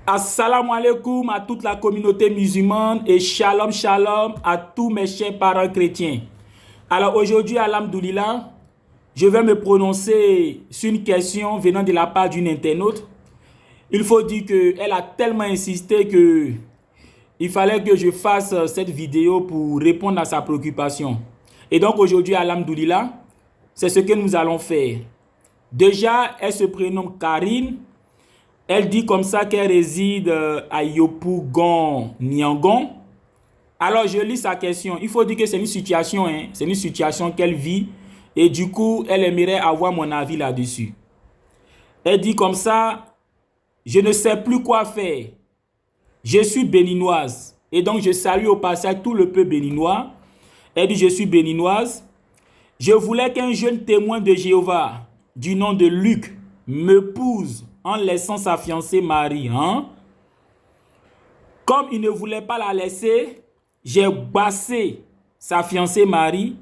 Assalamu alaikum à toute la communauté musulmane et shalom shalom à tous mes chers parents chrétiens. Alors aujourd'hui, alhamdoulilah, je vais me prononcer sur une question venant de la part d'une internaute. Il faut dire qu'elle a tellement insisté que il fallait que je fasse cette vidéo pour répondre à sa préoccupation. Et donc aujourd'hui, alhamdoulilah, c'est ce que nous allons faire. Déjà, elle se prénomme Karine. Elle dit comme ça qu'elle réside à Yopougon, Niangon. Alors, je lis sa question. Il faut dire que c'est une situation, c'est une situation qu'elle vit. Et du coup, elle aimerait avoir mon avis là-dessus. Elle dit comme ça, je ne sais plus quoi faire. Je suis béninoise. Et donc, je salue au passage tout le peuple béninois. Elle dit, je suis béninoise. Je voulais qu'un jeune témoin de Jéhovah, du nom de Luc, m'épouse en laissant sa fiancée Marie. Comme il ne voulait pas la laisser, j'ai bassé sa fiancée Marie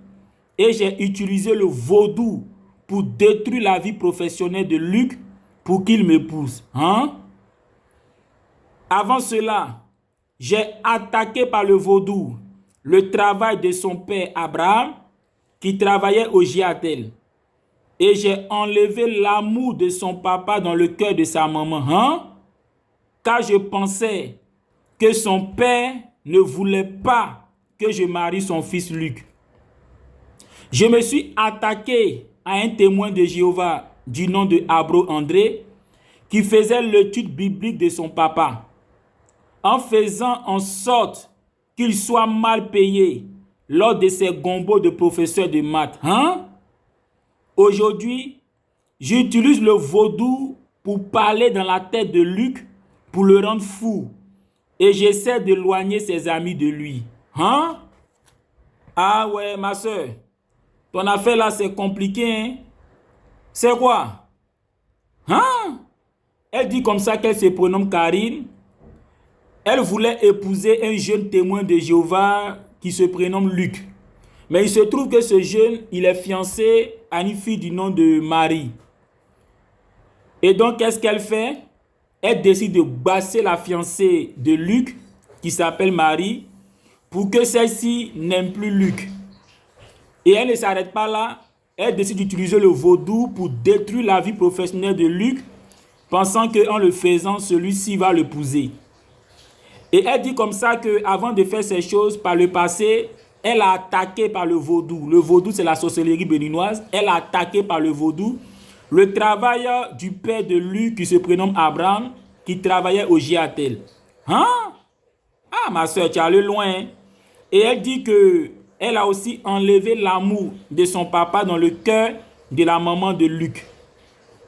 et j'ai utilisé le vaudou pour détruire la vie professionnelle de Luc pour qu'il m'épouse. Avant cela, j'ai attaqué par le vaudou le travail de son père Abraham qui travaillait au Giatel. Et j'ai enlevé l'amour de son papa dans le cœur de sa maman. Car je pensais que son père ne voulait pas que je marie son fils Luc. Je me suis attaqué à un témoin de Jéhovah du nom de Abro André qui faisait l'étude biblique de son papa en faisant en sorte qu'il soit mal payé lors de ses gombos de professeur de maths. Aujourd'hui, j'utilise le vaudou pour parler dans la tête de Luc pour le rendre fou. Et j'essaie d'éloigner ses amis de lui. Ah ouais, ma soeur. Ton affaire là, c'est compliqué. C'est quoi? Elle dit comme ça qu'elle se prénomme Karine. Elle voulait épouser un jeune témoin de Jéhovah qui se prénomme Luc. Mais il se trouve que ce jeune, il est fiancé à une fille du nom de Marie. Et donc, qu'est-ce qu'elle fait? Elle décide de basser la fiancée de Luc, qui s'appelle Marie, pour que celle-ci n'aime plus Luc. Et elle ne s'arrête pas là. Elle décide d'utiliser le vaudou pour détruire la vie professionnelle de Luc, pensant qu'en le faisant, celui-ci va l'épouser. Et elle dit comme ça qu'avant de faire ces choses, par le passé, elle a attaqué par le vaudou. Le vaudou, c'est la sorcellerie béninoise. Elle a attaqué par le vaudou le travail du père de Luc qui se prénomme Abraham, qui travaillait au Giatel. Ah, ma soeur, tu es allé loin. Et elle dit qu'elle a aussi enlevé l'amour de son papa dans le cœur de la maman de Luc.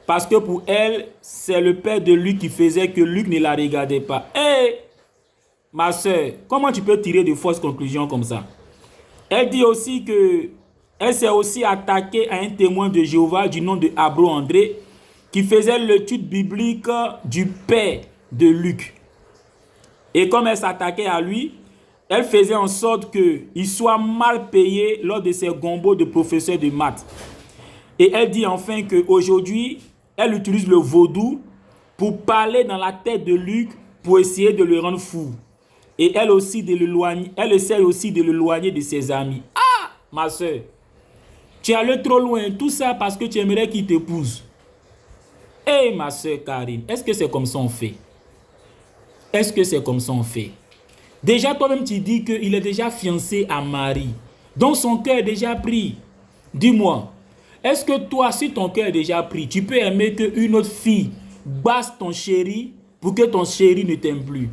Parce que pour elle, c'est le père de Luc qui faisait que Luc ne la regardait pas. Ma soeur, comment tu peux tirer de fausses conclusions comme ça? Elle dit aussi qu'elle s'est aussi attaquée à un témoin de Jéhovah du nom de Abro André qui faisait l'étude biblique du père de Luc. Et comme elle s'attaquait à lui, elle faisait en sorte qu'il soit mal payé lors de ses gombos de professeur de maths. Et elle dit enfin qu'aujourd'hui, elle utilise le vaudou pour parler dans la tête de Luc pour essayer de le rendre fou. Et elle essaie aussi de l'éloigner de ses amis. Ma soeur, tu es allé trop loin. Tout ça parce que tu aimerais qu'il t'épouse. Ma soeur Karine, est-ce que c'est comme ça on fait? Est-ce que c'est comme ça on fait? Déjà, toi-même, tu dis qu'il est déjà fiancé à Marie. Donc, son cœur est déjà pris. Dis-moi, est-ce que toi, si ton cœur est déjà pris, tu peux aimer qu'une autre fille basse ton chéri pour que ton chéri ne t'aime plus?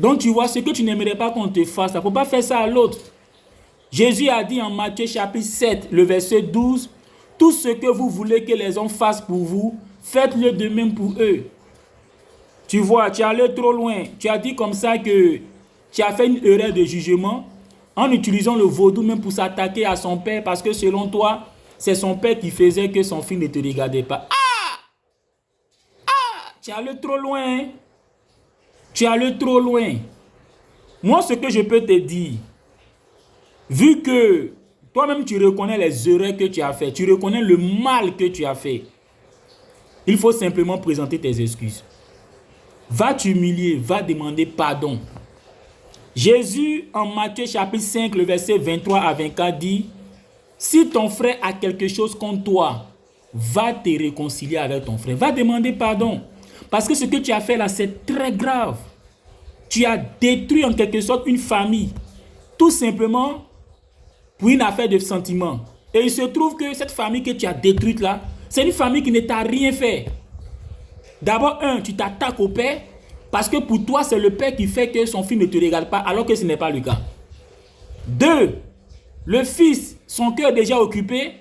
Donc tu vois, ce que tu n'aimerais pas qu'on te fasse, il ne faut pas faire ça à l'autre. Jésus a dit en Matthieu chapitre 7, le verset 12, « Tout ce que vous voulez que les hommes fassent pour vous, faites-le de même pour eux. » Tu vois, tu es allé trop loin. Tu as dit comme ça que tu as fait une erreur de jugement en utilisant le vaudou même pour s'attaquer à son père parce que selon toi, c'est son père qui faisait que son fils ne te regardait pas. Tu es allé trop loin. Tu es allé trop loin. Moi, ce que je peux te dire, vu que toi-même tu reconnais les erreurs que tu as faites, tu reconnais le mal que tu as fait, il faut simplement présenter tes excuses. va t'humilier, va demander pardon. Jésus, en Matthieu chapitre 5, le verset 23 à 24 dit, si ton frère a quelque chose contre toi, va te réconcilier avec ton frère, va demander pardon. Parce que ce que tu as fait là, c'est très grave. Tu as détruit en quelque sorte une famille, tout simplement pour une affaire de sentiment. Et il se trouve que cette famille que tu as détruite là, c'est une famille qui ne t'a rien fait. D'abord, tu t'attaques au père, parce que pour toi, c'est le père qui fait que son fils ne te regarde pas, alors que ce n'est pas le cas. 2, le fils, son cœur déjà occupé,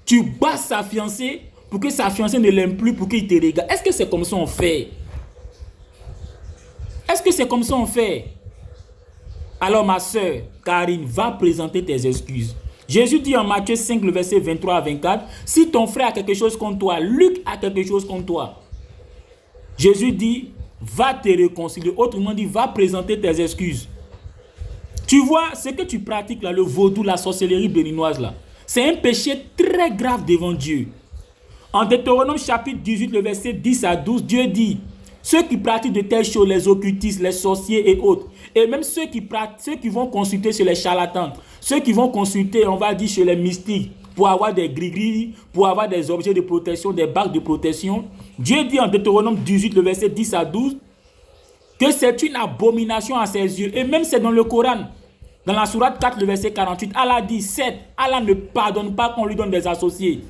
tu bats sa fiancée pour que sa fiancée ne l'aime plus, pour qu'il te regarde. Est-ce que c'est comme ça on fait? Est-ce que c'est comme ça on fait? Alors ma soeur Karine, va présenter tes excuses. Jésus dit en Matthieu 5, le verset 23 à 24, si ton frère a quelque chose contre toi, Luc a quelque chose contre toi, Jésus dit, va te réconcilier. Autrement dit, va présenter tes excuses. Tu vois, ce que tu pratiques là, le vaudou, la sorcellerie béninoise là, c'est un péché très grave devant Dieu. En Deutéronome chapitre 18, le verset 10 à 12, Dieu dit, ceux qui pratiquent de telles choses, les occultistes, les sorciers et autres, et même ceux qui vont consulter chez les charlatans, ceux qui vont consulter, on va dire, chez les mystiques, pour avoir des gris-gris, pour avoir des objets de protection, des bagues de protection, Dieu dit en Deutéronome 18, le verset 10 à 12, que c'est une abomination à ses yeux. Et même c'est dans le Coran, dans la sourate 4, le verset 48, Allah dit, Allah ne pardonne pas qu'on lui donne des associés.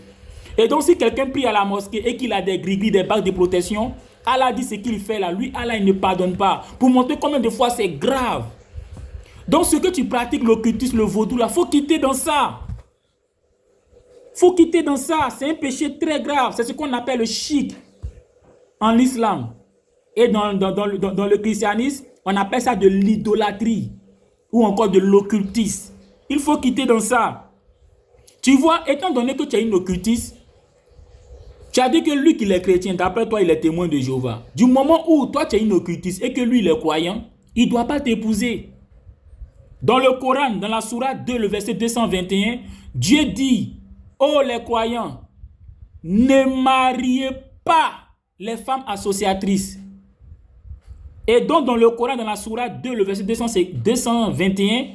Et donc si quelqu'un prie à la mosquée et qu'il a des gris-gris, des bagues de protection, Allah dit ce qu'il fait là, lui, Allah il ne pardonne pas. Pour montrer combien de fois c'est grave. Donc ce que tu pratiques, l'occultisme, le vaudou là, il faut quitter dans ça. Faut quitter dans ça, c'est un péché très grave. C'est ce qu'on appelle le shirk en islam. Et dans le christianisme, on appelle ça de l'idolâtrie ou encore de l'occultisme. Il faut quitter dans ça. Tu vois, étant donné que tu es une occultiste, tu as dit que lui qui est chrétien, d'après toi, il est témoin de Jéhovah. Du moment où toi tu es une occultiste et que lui il est croyant, il ne doit pas t'épouser. Dans le Coran, dans la sourate 2, le verset 221, Dieu dit, oh les croyants, ne mariez pas les femmes associatrices. Et donc dans le Coran, dans la sourate 2, le verset 221,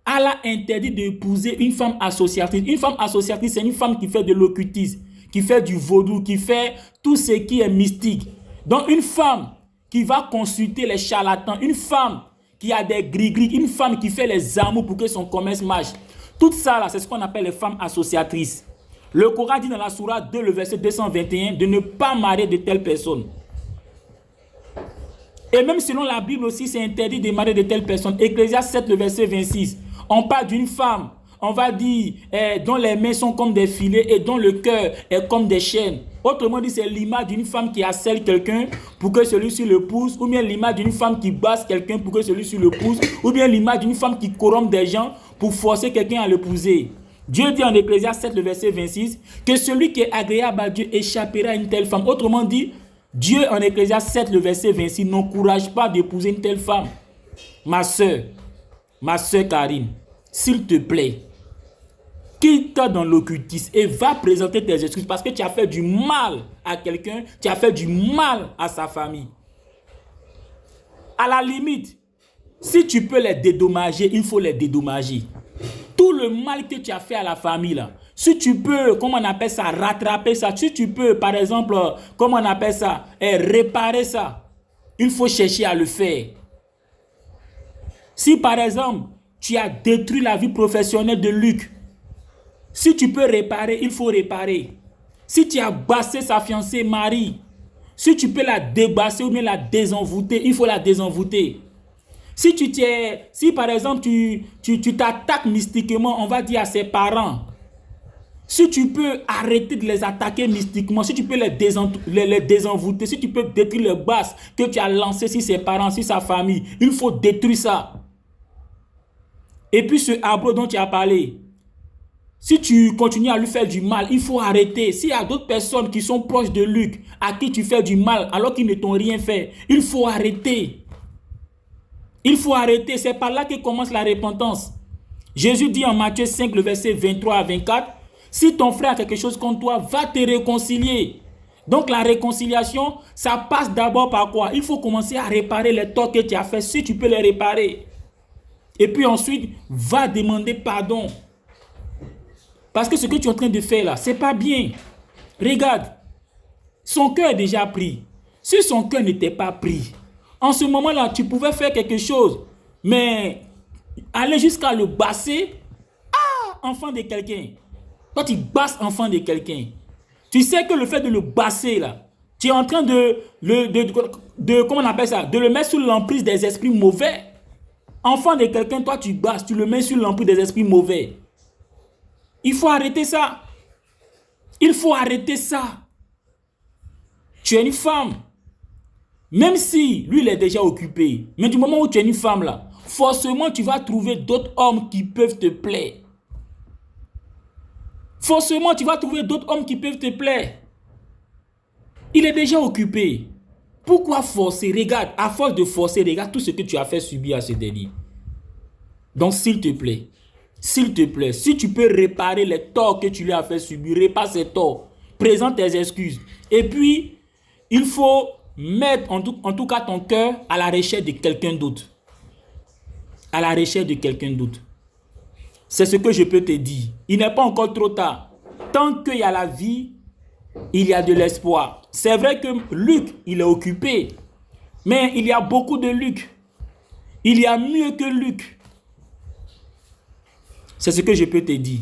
Allah interdit d'épouser une femme associatrice. Une femme associatrice, c'est une femme qui fait de l'occultisme, qui fait du vaudou, qui fait tout ce qui est mystique. Donc une femme qui va consulter les charlatans, une femme qui a des gris-gris, une femme qui fait les amours pour que son commerce marche. Tout ça là, c'est ce qu'on appelle les femmes associatrices. Le Coran dit dans la sourate 2, le verset 221, de ne pas marier de telles personnes. Et même selon la Bible aussi, c'est interdit de marier de telles personnes. Ecclésiaste 7, le verset 26. On parle d'une femme, on va dire, dont les mains sont comme des filets et dont le cœur est comme des chaînes. Autrement dit, c'est l'image d'une femme qui harcèle quelqu'un pour que celui-ci le pousse, ou bien l'image d'une femme qui basse quelqu'un pour que celui-ci le pousse, ou bien l'image d'une femme qui corrompt des gens pour forcer quelqu'un à l'épouser. Dieu dit en Ecclésiaste 7, le verset 26, que celui qui est agréable à Dieu échappera à une telle femme. Autrement dit, Dieu en Ecclésiaste 7, le verset 26, n'encourage pas d'épouser une telle femme. Ma soeur Karine, s'il te plaît, quitte dans l'occultisme et va présenter tes excuses parce que tu as fait du mal à quelqu'un, tu as fait du mal à sa famille. À la limite, si tu peux les dédommager, il faut les dédommager. Tout le mal que tu as fait à la famille là, si tu peux, comment on appelle ça, rattraper ça, si tu peux, par exemple, comment on appelle ça, réparer ça, il faut chercher à le faire. Si par exemple, tu as détruit la vie professionnelle de Luc, si tu peux réparer, il faut réparer. Si tu as bassé sa fiancée Marie, si tu peux la débasser ou bien la désenvoûter, il faut la désenvoûter. Si par exemple tu t'attaques mystiquement, on va dire à ses parents, si tu peux arrêter de les attaquer mystiquement, si tu peux les désenvoûter, si tu peux détruire les basses que tu as lancées sur ses parents, sur sa famille, il faut détruire ça. Et puis ce Abro dont tu as parlé, si tu continues à lui faire du mal, il faut arrêter. S'il y a d'autres personnes qui sont proches de Luc, à qui tu fais du mal alors qu'ils ne t'ont rien fait, il faut arrêter. Il faut arrêter. C'est par là que commence la repentance. Jésus dit en Matthieu 5, le verset 23 à 24, si ton frère a quelque chose contre toi, va te réconcilier. Donc la réconciliation, ça passe d'abord par quoi? Il faut commencer à réparer les torts que tu as fait, si tu peux les réparer. Et puis ensuite, va demander pardon. Parce que ce que tu es en train de faire là, c'est pas bien. Regarde, son cœur est déjà pris. Si son cœur n'était pas pris, en ce moment-là, tu pouvais faire quelque chose. Mais aller jusqu'à le basser, enfant de quelqu'un. Toi, tu basses enfant de quelqu'un. Tu sais que le fait de le basser là, tu es en train comment on appelle ça, de le mettre sous l'emprise des esprits mauvais. Enfant de quelqu'un, toi tu basses, tu le mets sous l'emprise des esprits mauvais. Il faut arrêter ça. Il faut arrêter ça. Tu es une femme. Même si lui il est déjà occupé, mais du moment où tu es une femme là, forcément tu vas trouver d'autres hommes qui peuvent te plaire. Forcément tu vas trouver d'autres hommes qui peuvent te plaire. Il est déjà occupé. Pourquoi forcer? Regarde, à force de forcer, regarde tout ce que tu as fait subir à ce dernier. Donc s'il te plaît, si tu peux réparer les torts que tu lui as fait subir, répare ces torts, présente tes excuses. Et puis, il faut mettre en tout cas ton cœur à la recherche de quelqu'un d'autre. À la recherche de quelqu'un d'autre. C'est ce que je peux te dire. Il n'est pas encore trop tard. Tant qu'il y a la vie, il y a de l'espoir. C'est vrai que Luc, il est occupé. Mais il y a beaucoup de Luc. Il y a mieux que Luc. C'est ce que je peux te dire.